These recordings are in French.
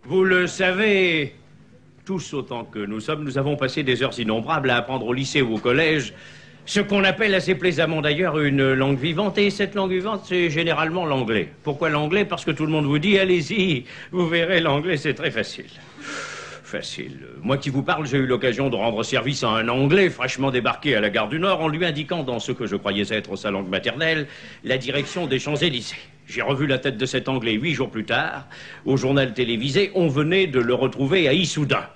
Vous le savez, tous autant que nous sommes, nous avons passé des heures innombrables à apprendre au lycée ou au collège ce qu'on appelle assez plaisamment d'ailleurs une langue vivante. Et cette langue vivante, c'est généralement l'anglais. Pourquoi l'anglais? Parce que tout le monde vous dit, allez-y, vous verrez, l'anglais, c'est très facile. Facile. Moi qui vous parle, j'ai eu l'occasion de rendre service à un Anglais fraîchement débarqué à la gare du Nord en lui indiquant dans ce que je croyais être sa langue maternelle la direction des Champs-Élysées. J'ai revu la tête de cet Anglais 8 jours plus tard. Au journal télévisé, on venait de le retrouver à Issoudun.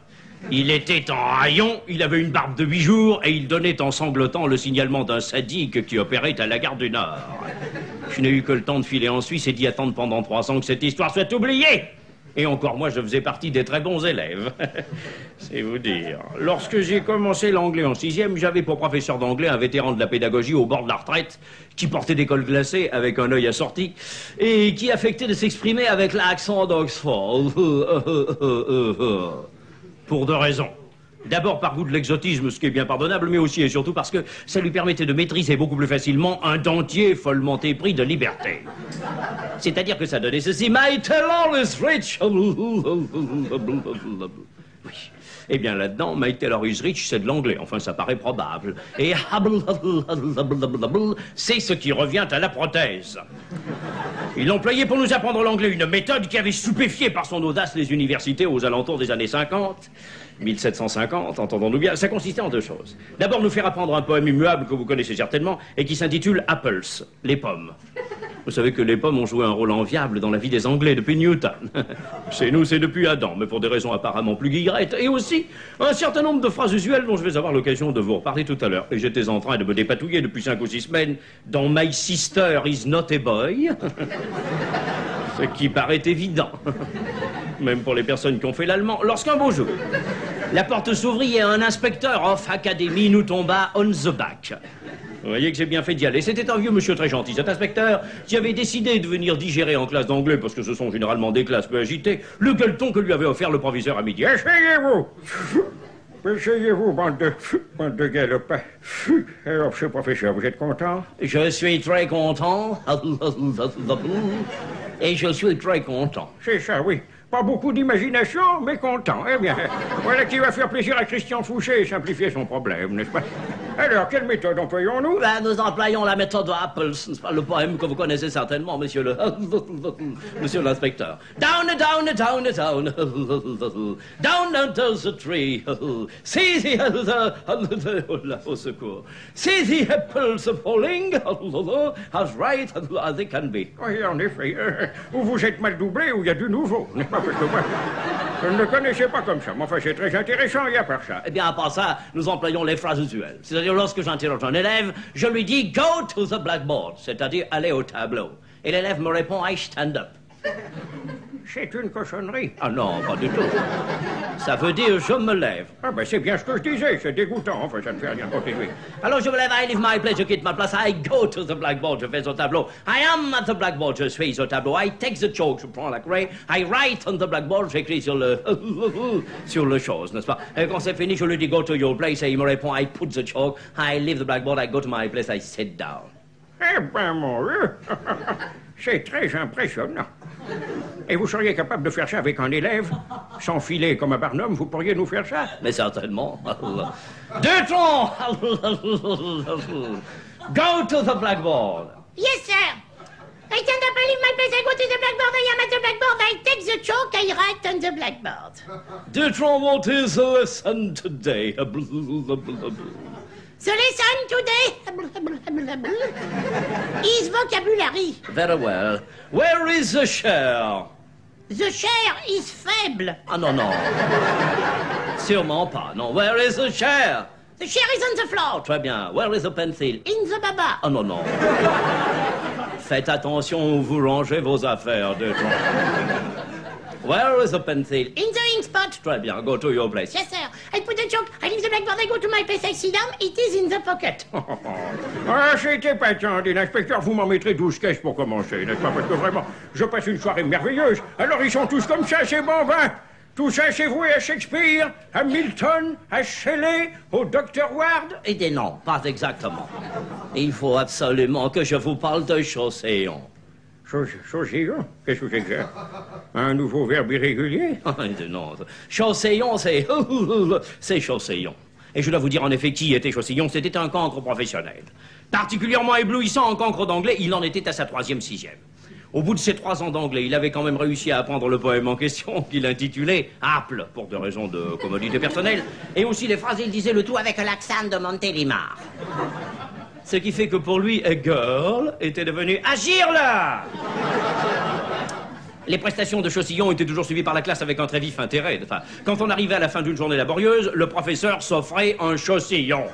Il était en haillons, il avait une barbe de 8 jours et il donnait en sanglotant le signalement d'un sadique qui opérait à la gare du Nord. Je n'ai eu que le temps de filer en Suisse et d'y attendre pendant 3 ans que cette histoire soit oubliée. Et encore moi, je faisais partie des très bons élèves. C'est vous dire. Lorsque j'ai commencé l'anglais en 6e, j'avais pour professeur d'anglais un vétéran de la pédagogie au bord de la retraite qui portait des cols glacés avec un œil assorti et qui affectait de s'exprimer avec l'accent d'Oxford. Pour 2 raisons. D'abord par goût de l'exotisme, ce qui est bien pardonnable, mais aussi et surtout parce que ça lui permettait de maîtriser beaucoup plus facilement un dentier follement épris de liberté. C'est-à-dire que ça donnait ceci. My Taylor is rich. Oui. Eh bien là-dedans, My Taylor is rich, c'est de l'anglais. Enfin, ça paraît probable. Et c'est ce qui revient à la prothèse. Il employait pour nous apprendre l'anglais une méthode qui avait stupéfié par son audace les universités aux alentours des années 50. 1750, entendons-nous bien, ça consistait en 2 choses. D'abord, nous faire apprendre un poème immuable que vous connaissez certainement et qui s'intitule Apples, les pommes. Vous savez que les pommes ont joué un rôle enviable dans la vie des Anglais depuis Newton. Chez nous, c'est depuis Adam, mais pour des raisons apparemment plus guillerettes. Et aussi, un certain nombre de phrases usuelles dont je vais avoir l'occasion de vous reparler tout à l'heure. Et j'étais en train de me dépatouiller depuis 5 ou 6 semaines dans My Sister is not a boy. Ce qui paraît évident. Même pour les personnes qui ont fait l'allemand. Lorsqu'un beau jour, la porte s'ouvrit et un inspecteur of academy nous tomba on the back. Vous voyez que j'ai bien fait d'y aller. C'était un vieux monsieur très gentil. Cet inspecteur qui avait décidé de venir digérer en classe d'anglais, parce que ce sont généralement des classes peu agitées, le gueuleton que lui avait offert le proviseur à midi. Essayez-vous! Essayez-vous, bande de galopins. Alors, monsieur le professeur, vous êtes content? Je suis très content. Et je suis très content. C'est ça, oui. Pas beaucoup d'imagination, mais content. Eh bien, voilà qui va faire plaisir à Christian Fouché et simplifier son problème, n'est-ce pas? Alors, quelle méthode employons-nous? Ben, nous employons la méthode de Apples, n'est-ce pas? Le poème que vous connaissez certainement, monsieur monsieur l'inspecteur. Down, down, down, down. Down under the tree. See the... Au secours. See the apples falling as right as they can be. Oui, en effet. Ou vous êtes mal doublé ou il y a du nouveau, n'est-ce pas? Parce que moi, je ne le connaissais pas comme ça. Mais enfin, c'est très intéressant, et à part ça. Eh bien, à part ça, nous employons les phrases usuelles. C'est-à-dire, lorsque j'interroge un élève, je lui dis « Go to the blackboard », c'est-à-dire « Allez au tableau ». Et l'élève me répond « I stand up ». C'est une cochonnerie. Ah non, pas du tout. Ça veut dire « Je me lève ». Ah ben, c'est bien ce que je disais, c'est dégoûtant. Enfin, ça ne fait rien continuer. Alors, je me lève, I leave my place, je quitte ma place, I go to the blackboard, je vais au tableau. I am at the blackboard, je suis au tableau. I take the chalk, je prends la craie. I write on the blackboard, j'écris sur le... sur le chose, n'est-ce pas? Et quand c'est fini, je lui dis « Go to your place » et il me répond « I put the chalk, I leave the blackboard, I go to my place, I sit down ». Eh ben, mon vieux, c'est très impressionnant. Et vous seriez capable de faire ça avec un élève? S'enfiler comme un Barnum, vous pourriez nous faire ça? Mais certainement. Deux-tons! Go to the blackboard. Yes, sir. I stand up, I leave my place, I go to the blackboard, I am at the blackboard, I take the chalk, I write on the blackboard. Deux-tons, what is the lesson today? The lesson today is vocabulary. Very well. Where is the chair? The chair is faible. Ah non, non. Sûrement pas, non. Where is the chair? The chair is on the floor. Très bien. Where is the pencil? In the baba. Ah non, non. Faites attention où vous rangez vos affaires, Deux-tons. Where is the pencil? In the ink spot. Très bien, go to your place. Yes, sir. I put the chalk, I leave the blackboard, I go to my place, I sit down, it is in the pocket. Ah, c'était pas tendu, l'inspecteur, vous m'en mettrez 12 caisses pour commencer, n'est-ce pas? Parce que vraiment, je passe une soirée merveilleuse. Alors ils sont tous comme ça, c'est bon, ben. Tout ça, c'est voué à Shakespeare, à Milton, à Shelley, au Dr. Ward? Eh bien non, pas exactement. Il faut absolument que je vous parle de Chausséon. Chaussillon? Qu'est-ce que c'est que ça? Un nouveau verbe irrégulier? Non, Chaussillon, c'est... c'est Chaussillon. Et je dois vous dire en effet qui était Chaussillon, c'était un cancre professionnel. Particulièrement éblouissant en cancre d'anglais, il en était à sa 3e, 6e. Au bout de ses 3 ans d'anglais, il avait quand même réussi à apprendre le poème en question, qu'il intitulait Apple, pour des raisons de commodité personnelle, et aussi les phrases, il disait le tout avec l'accent de Montélimar. Ce qui fait que pour lui, a girl était devenu agir là. Les prestations de Chaussillon étaient toujours suivies par la classe avec un très vif intérêt. Enfin, quand on arrivait à la fin d'une journée laborieuse, le professeur s'offrait un Chaussillon.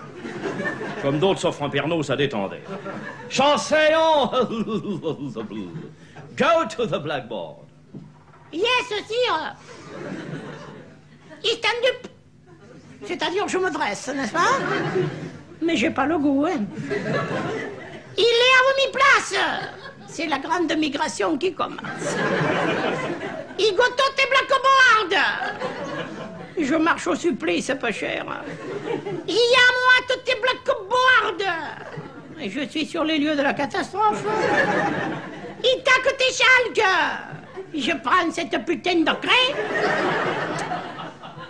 Comme d'autres s'offrent un Pernod, ça détendait. Chaussillon! Go to the blackboard. Yes, sire. Il stand up. C'est-à-dire, je me dresse, n'est-ce pas? Mais j'ai pas le goût, hein. Il est à mi-place. C'est la grande migration qui commence. Il goûte tes blackboard. Je marche au supplice, c'est pas cher. Il y a moi tous tes blackboard. Et je suis sur les lieux de la catastrophe. Il taque tes chalques. Je prends cette putain de craie.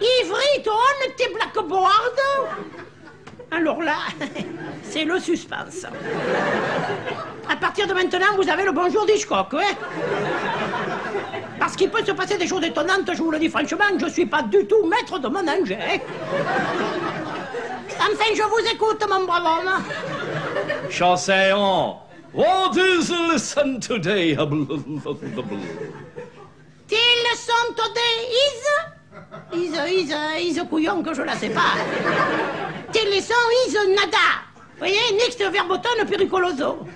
Il fritonne tes blackboard. Alors là, c'est le suspense. À partir de maintenant, vous avez le bonjour d'Hitchcock, hein? Parce qu'il peut se passer des choses étonnantes, je vous le dis franchement, je ne suis pas du tout maître de mon engin. Enfin, je vous écoute, mon brave homme. Chaussillon, what is the lesson today? Tes leçons today is couillon que je la sais pas. Tes leçons is nada. Vous voyez, next verbotone pericoloso.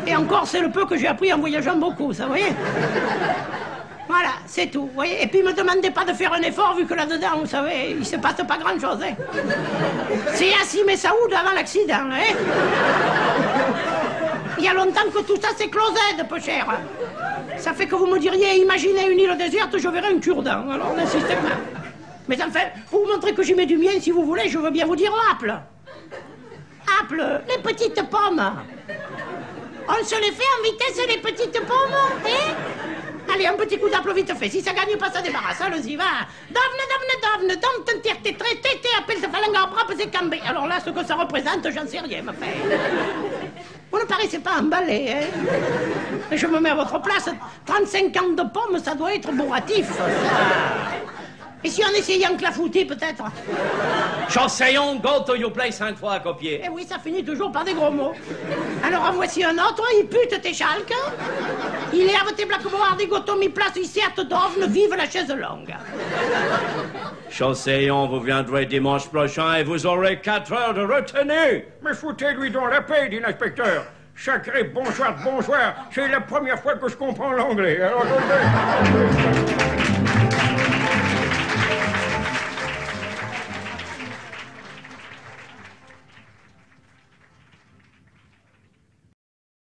Et encore, c'est le peu que j'ai appris en voyageant beaucoup, ça, vous voyez? Voilà, c'est tout, vous voyez? Et puis, me demandez pas de faire un effort, vu que là-dedans, vous savez, il se passe pas grand-chose, hein? C'est Assime Saoud avant l'accident, hein? Il y a longtemps que tout ça s'est closé, peu cher. Ça fait que vous me diriez, imaginez une île déserte, je verrai un cure-dent. Alors, n'insistez pas. Mais enfin, pour vous montrer que j'y mets du mien, si vous voulez, je veux bien vous dire Apple. Apple, les petites pommes. On se les fait en vitesse, les petites pommes, hein? Allez, un petit coup d'apple vite fait. Si ça gagne pas, ça débarrasse. Allez-y, va. Dovne, appelle ce phalange en bras, c'est cambé. Alors là, ce que ça représente, j'en sais rien, ma fille. Vous ne paraissez pas emballé, hein? Je me mets à votre place. 35 ans de pommes, ça doit être bourratif. Et si on essayait en clafoutis, peut-être? Chaussillon, go to your place 5 fois à copier. Eh oui, ça finit toujours par des gros mots. Alors en voici un autre, il pute tes chalques. Il lève tes blackboard, il goto mi place, il certes d'ovne, vive la chaise longue. Chaussillon, vous viendrez dimanche prochain et vous aurez 4 heures de retenue. Mais foutez-lui dans la paix, dit l'inspecteur. Sacré bonsoir, c'est la première fois que je comprends l'anglais. Alors,